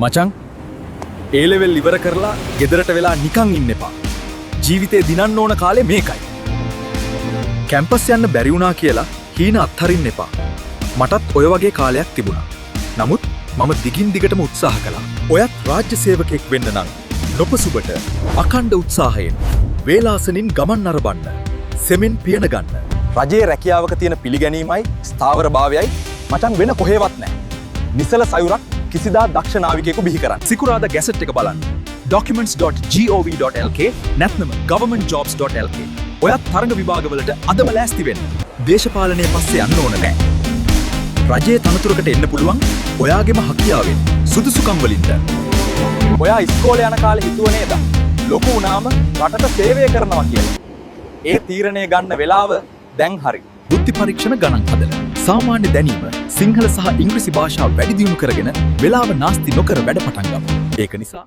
මචං ඒ ලෙවල් ඉවර කරලා ගෙදරට වෙලා නිකන් ඉන්න එපා. ජීවිතේ දිනන්න ඕන කාලේ මේකයි. කැම්පස් යන්න බැරි වුණා කියලා හීන අත්හරින්න එපා. මටත් ඔය වගේ කාලයක් තිබුණා. නමුත් මම දිගින් දිගටම උත්සාහ කළා. ඔයත් රාජ්‍ය සේවකයෙක් වෙන්න නම් නොපසුබට අඛණ්ඩ උත්සාහයෙන් වේලාසනින් ගමන් නරඹන්න. සෙමෙන් පියන ගන්න. රජයේ රැකියාවක තියෙන පිළිගැනීමයි ස්ථාවරභාවයයි මචං වෙන කොහෙවත් නැහැ. නිසල සයුරක් කිසිදා දක්ෂ නාවිකයෙකු බිහි කරන්න. සිකුරාදා ගැසට් එක බලන්න. documents.gov.lk නැත්නම් governmentjobs.lk. ඔයත් තරඟ විභාගවලට අදම ලෑස්ති වෙන්න. දේශපාලනය පස්සේ යන්න ඕන නැහැ. රජයේ තනතුරකට එන්න පුළුවන් ඔයාගේම හැකියාවෙන් සුදුසුකම් වලින්ද. ඔයා ඉස්කෝලේ යන කාලේ හිතුව නේද? ලොකු වුණාම රටට සේවය කරනවා කියලා. ඒ තීරණය ගන්න වෙලාව දැන් හරි. බුද්ධි පරීක්ෂණ ගණන් හදලා සාමාන්‍ය දැනීම සිංහල සහ ඉංග්‍රීසි භාෂාව වැඩි දියුණු කරගෙන වෙලාව නාස්ති නොකර වැඩ පටන් ගමු. ඒක නිසා